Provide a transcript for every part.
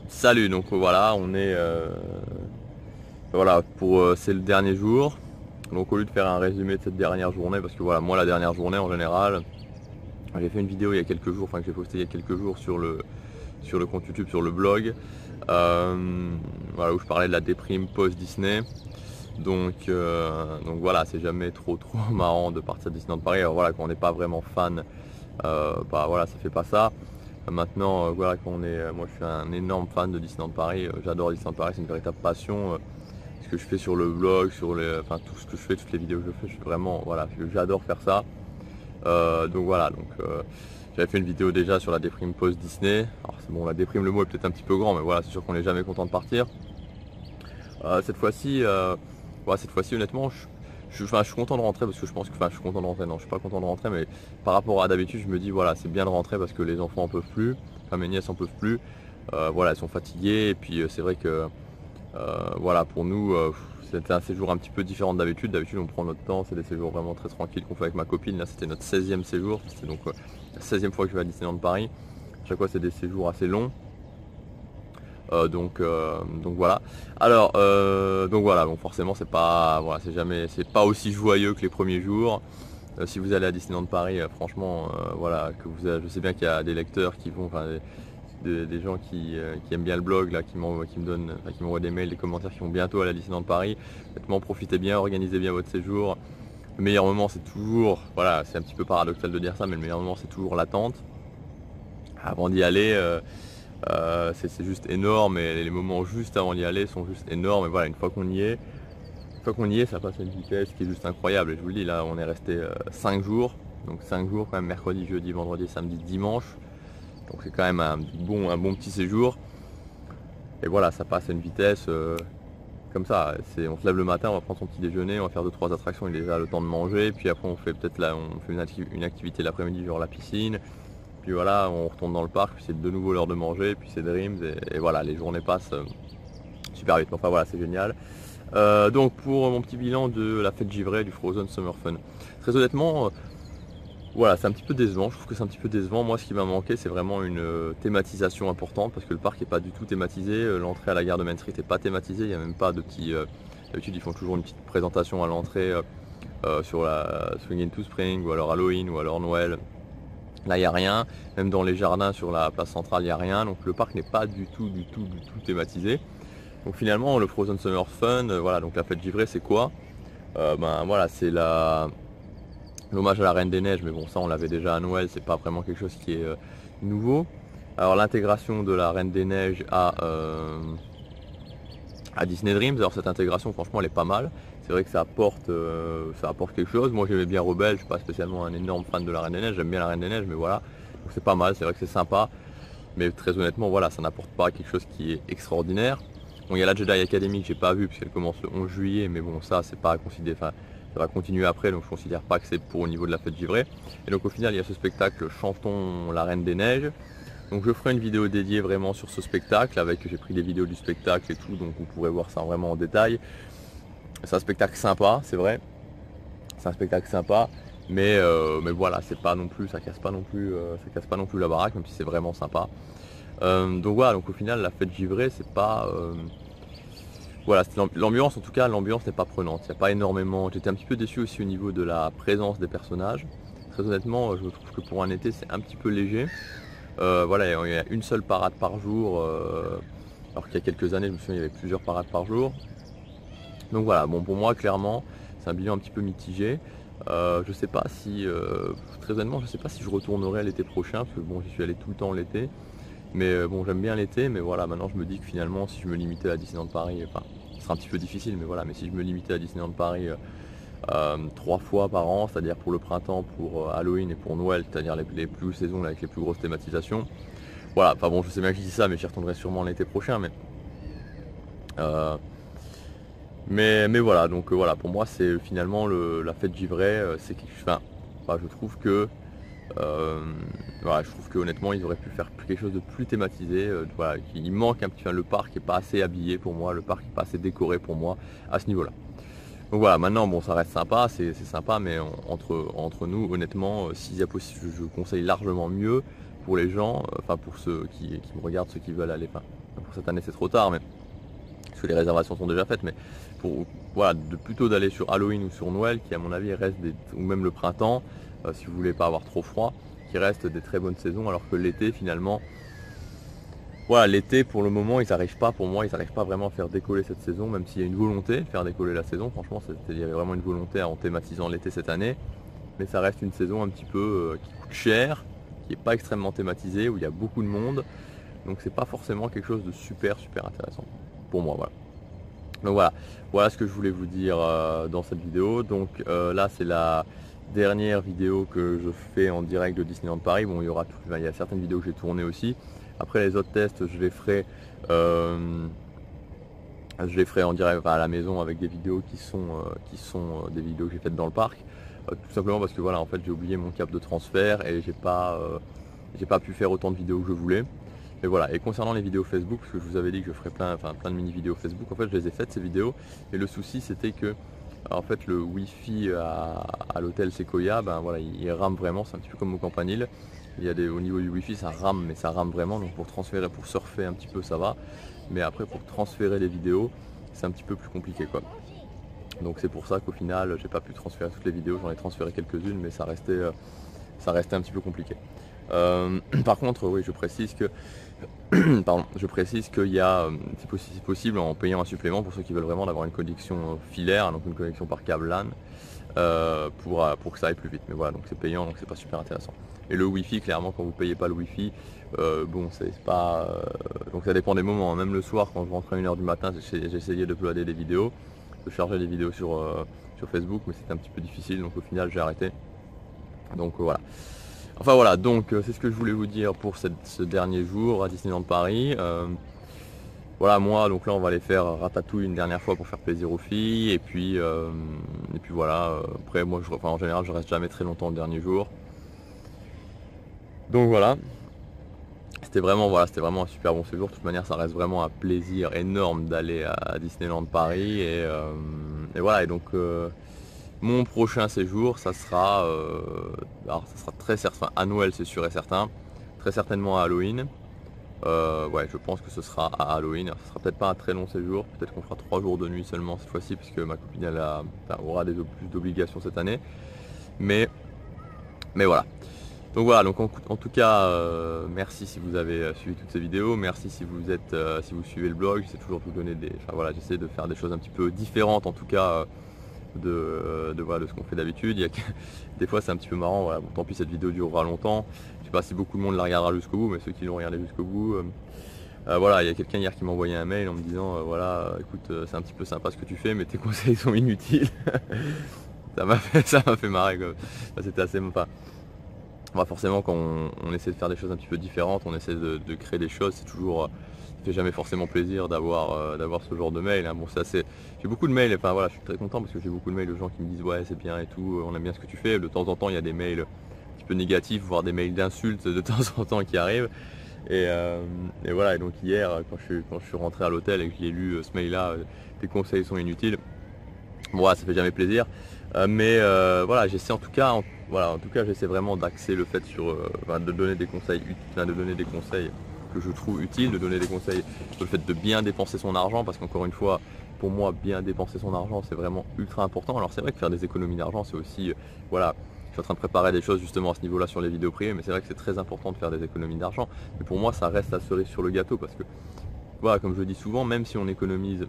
Salut, donc voilà, on est voilà pour c'est le dernier jour. Donc au lieu de faire un résumé de cette dernière journée, parce que voilà, moi la dernière journée en général, j'ai fait une vidéo il y a quelques jours, enfin que j'ai posté il y a quelques jours sur le compte YouTube, sur le blog, voilà, où je parlais de la déprime post-Disney. Donc voilà, c'est jamais trop marrant de partir de Disneyland Paris. Alors voilà, quand on n'est pas vraiment fan, bah voilà, ça fait pas ça. Maintenant, voilà, moi je suis un énorme fan de Disneyland Paris, j'adore Disneyland Paris, c'est une véritable passion. Ce que je fais sur le blog, enfin tout ce que je fais, toutes les vidéos que je fais, je suis vraiment, voilà, j'adore faire ça. Donc voilà, j'avais fait une vidéo déjà sur la déprime post-Disney. Alors c'est bon, la déprime, le mot est peut-être un petit peu grand, mais voilà, c'est sûr qu'on n'est jamais content de partir. Cette fois-ci, ouais, cette fois-ci honnêtement, enfin, je suis content de rentrer parce que je pense que, enfin, je suis content de rentrer, non, je suis pas content de rentrer, mais par rapport à d'habitude, je me dis voilà, c'est bien de rentrer parce que les enfants en peuvent plus, enfin mes nièces en peuvent plus, voilà, elles sont fatiguées et puis c'est vrai que voilà, pour nous, c'était un séjour un petit peu différent d'habitude. D'habitude, on prend notre temps, c'est des séjours vraiment très tranquilles qu'on fait avec ma copine. Là, c'était notre 16e séjour, c'était donc la 16e fois que je vais à Disneyland Paris. À chaque fois, c'est des séjours assez longs. Donc voilà. Alors donc voilà, donc forcément c'est pas aussi joyeux que les premiers jours. Si vous allez à Disneyland Paris, franchement, voilà, je sais bien qu'il y a des lecteurs qui vont, enfin, des gens qui aiment bien le blog là, qui m'envoient des mails, des commentaires qui vont bientôt aller à Disneyland Paris. Honnêtement, profitez bien, organisez bien votre séjour. Le meilleur moment c'est toujours, voilà, c'est un petit peu paradoxal de dire ça, mais le meilleur moment c'est toujours l'attente. Avant d'y aller, c'est juste énorme et les moments juste avant d'y aller sont juste énormes. Et voilà, une fois qu'on y est, ça passe à une vitesse qui est juste incroyable. Et je vous le dis, là, on est resté 5 jours. Donc 5 jours quand même, mercredi, jeudi, vendredi, samedi, dimanche. Donc c'est quand même un bon petit séjour. Et voilà, ça passe à une vitesse comme ça. On se lève le matin, on va prendre son petit déjeuner, on va faire 2-3 attractions, il est déjà le temps de manger. Puis après, on fait peut-être là, on fait une activité l'après-midi, genre la piscine. Puis voilà, on retourne dans le parc, puis c'est de nouveau l'heure de manger, puis c'est Dreams. Et voilà, les journées passent super vite. Enfin voilà, c'est génial. Donc pour mon petit bilan de la fête givrée du Frozen Summer Fun. Très honnêtement, voilà, c'est un petit peu décevant, je trouve que c'est un petit peu décevant. Moi, ce qui m'a manqué, c'est vraiment une thématisation importante parce que le parc n'est pas du tout thématisé. L'entrée à la gare de Main Street n'est pas thématisée, il n'y a même pas de petit. D'habitude, ils font toujours une petite présentation à l'entrée sur la Swing into Spring ou alors Halloween ou alors Noël. Là, il n'y a rien. Même dans les jardins sur la place centrale, il n'y a rien. Donc le parc n'est pas du tout thématisé. Donc finalement, le Frozen Summer Fun, voilà, donc la fête givrée, c'est quoi? Ben voilà, c'est l'hommage à la Reine des Neiges, mais bon, ça on l'avait déjà à Noël, c'est pas vraiment quelque chose qui est nouveau. Alors l'intégration de la Reine des Neiges à Disney Dreams, alors cette intégration, franchement, elle est pas mal. C'est vrai que ça apporte quelque chose. Moi, j'aimais bien Rebelle, je suis pas spécialement un énorme fan de la Reine des Neiges, j'aime bien la Reine des Neiges, mais voilà, donc c'est pas mal, c'est vrai que c'est sympa. Mais très honnêtement, voilà, ça n'apporte pas quelque chose qui est extraordinaire. Bon, il y a la Jedi Academy que j'ai pas vu puisqu'elle commence le 11 juillet, mais bon, ça c'est pas à considérer, enfin, ça va continuer après, donc je considère pas que c'est pour au niveau de la fête givrée. Et donc au final, il y a ce spectacle Chantons la Reine des Neiges. Donc je ferai une vidéo dédiée vraiment sur ce spectacle, j'ai pris des vidéos du spectacle et tout, donc vous pourrez voir ça vraiment en détail. C'est un spectacle sympa, c'est vrai. C'est un spectacle sympa, mais voilà, c'est pas non plus, ça casse pas non plus la baraque, même si c'est vraiment sympa. Donc voilà, donc au final la fête givrée c'est pas voilà, l'ambiance en tout cas, l'ambiance n'est pas prenante. Il n'y a pas énormément. J'étais un petit peu déçu aussi au niveau de la présence des personnages. Très honnêtement, je trouve que pour un été c'est un petit peu léger. Voilà, il y a une seule parade par jour, alors qu'il y a quelques années je me souviens il y avait plusieurs parades par jour. Donc voilà, bon pour moi clairement c'est un bilan un petit peu mitigé. Je sais pas si très honnêtement je sais pas si je retournerai l'été prochain, parce que bon j'y suis allé tout le temps l'été. Mais bon, j'aime bien l'été, mais voilà, maintenant je me dis que finalement, si je me limitais à Disneyland Paris, enfin, ce sera un petit peu difficile, mais voilà, mais si je me limitais à Disneyland Paris 3 fois par an, c'est-à-dire pour le printemps, pour Halloween et pour Noël, c'est-à-dire les plus saisons là, avec les plus grosses thématisations, voilà, enfin bon, je sais bien que je dis ça, mais j'y retournerai sûrement l'été prochain, euh, mais voilà, donc voilà, pour moi, c'est finalement la fête givrée, c'est quelque chose, enfin, je trouve que euh, voilà, je trouve que honnêtement ils auraient pu faire quelque chose de plus thématisé. Voilà, il manque un petit peu, le parc n'est pas assez habillé pour moi, le parc n'est pas assez décoré pour moi à ce niveau-là. Donc voilà, maintenant bon ça reste sympa, c'est sympa, mais entre nous, honnêtement, s'il y a possible, je conseille largement mieux pour les gens, enfin pour ceux qui me regardent, ceux qui veulent aller, enfin pour cette année c'est trop tard, mais parce que les réservations sont déjà faites, mais voilà, plutôt d'aller sur Halloween ou sur Noël, qui à mon avis reste ou même le printemps, si vous voulez pas avoir trop froid, qui restent des très bonnes saisons, alors que l'été finalement, voilà, l'été pour le moment ils n'arrivent pas, pour moi ils n'arrivent pas vraiment à faire décoller cette saison, même s'il y a une volonté de faire décoller la saison, franchement il y avait vraiment une volonté en thématisant l'été cette année, mais ça reste une saison un petit peu qui coûte cher, qui n'est pas extrêmement thématisée, où il y a beaucoup de monde, donc c'est pas forcément quelque chose de super intéressant pour moi, voilà. Donc voilà ce que je voulais vous dire dans cette vidéo. Donc là c'est la dernière vidéo que je fais en direct de Disneyland Paris. Bon, il y a certaines vidéos que j'ai tournées aussi. Après les autres tests je les ferai en direct à la maison avec des vidéos qui sont des vidéos que j'ai faites dans le parc. Tout simplement parce que voilà, en fait j'ai oublié mon câble de transfert et j'ai pas pu faire autant de vidéos que je voulais. Et voilà, et concernant les vidéos Facebook, parce que je vous avais dit que je ferais plein de mini vidéos Facebook, en fait je les ai faites ces vidéos, et le souci c'était que en fait le Wi-Fi à l'hôtel Sequoia, ben voilà, il rame vraiment, c'est un petit peu comme au Campanile. Il y a au niveau du Wi-Fi ça rame, mais ça rame vraiment, donc pour transférer, pour surfer un petit peu ça va, mais après pour transférer les vidéos, c'est un petit peu plus compliqué quoi. Donc c'est pour ça qu'au final j'ai pas pu transférer toutes les vidéos, j'en ai transféré quelques-unes, mais ça restait un petit peu compliqué. Par contre, oui, je précise que qu'il y a, si possible, en payant un supplément pour ceux qui veulent vraiment d'avoir une connexion filaire, donc une connexion par câble LAN, pour que ça aille plus vite. Mais voilà, donc c'est payant, donc c'est pas super intéressant. Et le Wi-Fi, clairement, quand vous payez pas le Wi-Fi, bon, c'est pas. Donc ça dépend des moments. Même le soir, quand je rentrais à 1h du matin, j'essayais de uploader des vidéos, de charger des vidéos sur Facebook, mais c'était un petit peu difficile, donc au final j'ai arrêté. Donc voilà. Enfin voilà, donc c'est ce que je voulais vous dire pour ce dernier jour à Disneyland Paris. Voilà, moi, donc là on va aller faire Ratatouille une dernière fois pour faire plaisir aux filles. Et puis voilà, après moi en général je reste jamais très longtemps le dernier jour. Donc voilà. C'était vraiment un super bon séjour. De toute manière ça reste vraiment un plaisir énorme d'aller à Disneyland Paris. Et voilà, et donc mon prochain séjour, ça sera très certain, à Noël c'est sûr et certain, très certainement à Halloween. Ouais, je pense que ce sera à Halloween. Ce sera peut-être pas un très long séjour, peut-être qu'on fera 3 jours de nuit seulement cette fois-ci, puisque ma copine aura plus d'obligations cette année. Mais voilà. Donc voilà, donc en tout cas, merci si vous avez suivi toutes ces vidéos, merci si vous suivez le blog, j'essaie toujours de vous donner j'essaie de faire des choses un petit peu différentes en tout cas. De ce qu'on fait d'habitude. Des fois c'est un petit peu marrant, voilà. Bon, tant pis, cette vidéo durera longtemps, je sais pas si beaucoup de monde la regardera jusqu'au bout, mais ceux qui l'ont regardé jusqu'au bout, voilà, il y a quelqu'un hier qui m'a envoyé un mail en me disant voilà, écoute, c'est un petit peu sympa ce que tu fais, mais tes conseils sont inutiles. ça m'a fait marrer quoi. C'était assez pas. Forcément quand on essaie de faire des choses un petit peu différentes, on essaie de créer des choses, c'est toujours ça fait jamais forcément plaisir d'avoir ce genre de mail, hein. Bon, j'ai beaucoup de mails, enfin voilà, je suis très content parce que j'ai beaucoup de mails de gens qui me disent ouais c'est bien et tout, on aime bien ce que tu fais. De temps en temps il y a des mails un petit peu négatifs, voire des mails d'insultes de temps en temps qui arrivent. Et voilà, et donc hier quand je suis rentré à l'hôtel et que j'ai lu ce mail là, tes conseils sont inutiles, bon voilà, ça fait jamais plaisir. Mais voilà, j'essaie en tout cas j'essaie vraiment d'axer le fait de donner des conseils que je trouve utiles, de donner des conseils sur le fait de bien dépenser son argent, parce qu'encore une fois, pour moi, bien dépenser son argent, c'est vraiment ultra important. Alors c'est vrai que faire des économies d'argent, c'est aussi, voilà, je suis en train de préparer des choses justement à ce niveau-là sur les vidéos privées, mais c'est vrai que c'est très important de faire des économies d'argent. Mais pour moi, ça reste la cerise sur le gâteau, parce que, voilà, comme je le dis souvent, même si on économise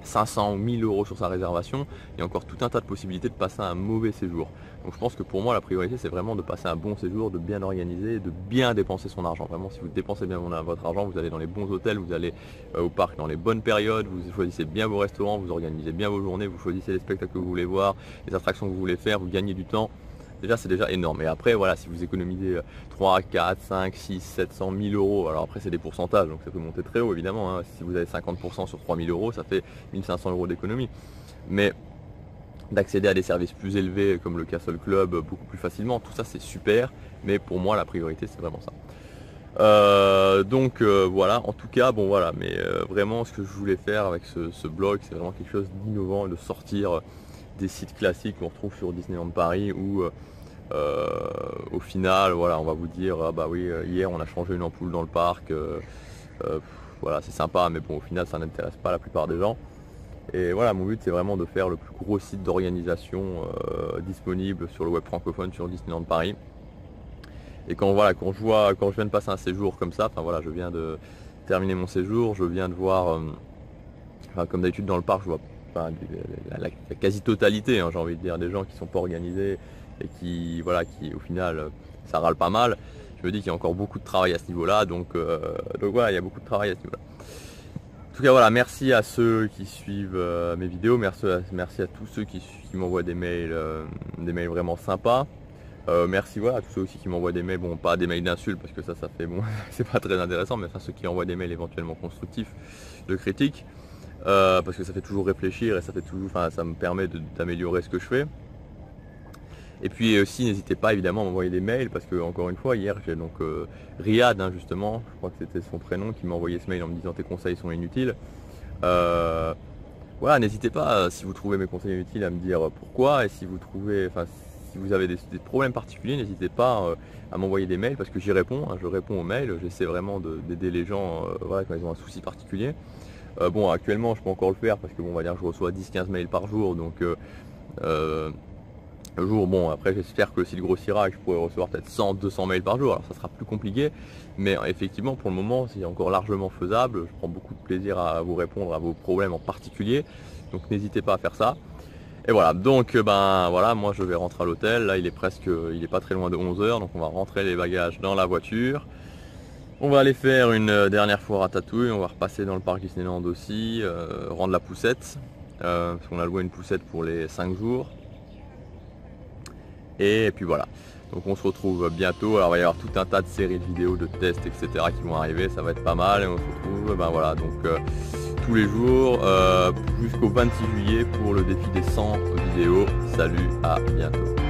500 ou 1000 euros sur sa réservation, il y a encore tout un tas de possibilités de passer un mauvais séjour. Donc je pense que pour moi la priorité c'est vraiment de passer un bon séjour, de bien organiser, de bien dépenser son argent. Vraiment, si vous dépensez bien votre argent, vous allez dans les bons hôtels, vous allez au parc dans les bonnes périodes, vous choisissez bien vos restaurants, vous organisez bien vos journées, vous choisissez les spectacles que vous voulez voir, les attractions que vous voulez faire, vous gagnez du temps. Déjà c'est déjà énorme. Et après voilà, si vous économisez 3, 4, 5, 6, 700 1000 euros, alors après c'est des pourcentages, donc ça peut monter très haut évidemment, hein. Si vous avez 50% sur 3000 euros, ça fait 1500 euros d'économie. Mais d'accéder à des services plus élevés comme le Castle Club beaucoup plus facilement, tout ça c'est super, mais pour moi la priorité c'est vraiment ça. Voilà, en tout cas bon voilà, mais vraiment ce que je voulais faire avec ce blog, c'est vraiment quelque chose d'innovant, de sortir des sites classiques qu'on retrouve sur Disneyland Paris où au final voilà, on va vous dire ah bah oui, hier on a changé une ampoule dans le parc, voilà, c'est sympa, mais bon, au final, ça n'intéresse pas la plupart des gens. Et voilà, mon but, c'est vraiment de faire le plus gros site d'organisation disponible sur le web francophone sur Disneyland Paris. Et quand je viens de passer un séjour comme ça, enfin voilà, je viens de terminer mon séjour, je viens de voir, comme d'habitude dans le parc, je vois la quasi-totalité, hein, j'ai envie de dire, des gens qui sont pas organisés et qui au final, ça râle pas mal. Je me dis qu'il y a encore beaucoup de travail à ce niveau-là, donc voilà, il y a beaucoup de travail à ce niveau-là. En tout cas voilà, merci à ceux qui suivent mes vidéos, merci à tous ceux qui m'envoient des mails vraiment sympas. Merci voilà, à tous ceux aussi qui m'envoient des mails, bon pas des mails d'insultes parce que ça fait bon, c'est pas très intéressant, mais enfin ceux qui envoient des mails éventuellement constructifs de critiques, parce que ça fait toujours réfléchir et ça me permet d'améliorer ce que je fais. Et puis aussi n'hésitez pas évidemment à m'envoyer des mails parce que encore une fois hier j'ai donc Riyad hein, justement, je crois que c'était son prénom, qui m'a envoyé ce mail en me disant tes conseils sont inutiles. Voilà, n'hésitez pas si vous trouvez mes conseils inutiles à me dire pourquoi, et si vous trouvez, si vous avez des problèmes particuliers, n'hésitez pas à m'envoyer des mails parce que j'y réponds, hein, je réponds aux mails, j'essaie vraiment d'aider les gens voilà, quand ils ont un souci particulier. Bon actuellement je peux encore le faire parce que bon, on va dire que je reçois 10-15 mails par jour, donc le jour, bon après j'espère que s'il grossira je pourrai recevoir peut-être 100-200 mails par jour, alors ça sera plus compliqué, mais effectivement pour le moment c'est encore largement faisable, je prends beaucoup de plaisir à vous répondre à vos problèmes en particulier, donc n'hésitez pas à faire ça. Et voilà, donc ben voilà, moi je vais rentrer à l'hôtel, là il est pas très loin de 11 h, donc on va rentrer les bagages dans la voiture. On va aller faire une dernière fois Ratatouille, on va repasser dans le parc Disneyland aussi, rendre la poussette, parce qu'on a loué une poussette pour les 5 jours. Et puis voilà, donc on se retrouve bientôt, alors il va y avoir tout un tas de séries de vidéos, de tests, etc. qui vont arriver, ça va être pas mal, et on se retrouve, ben voilà, donc tous les jours, jusqu'au 26 juillet pour le défi des 100 vidéos. Salut, à bientôt.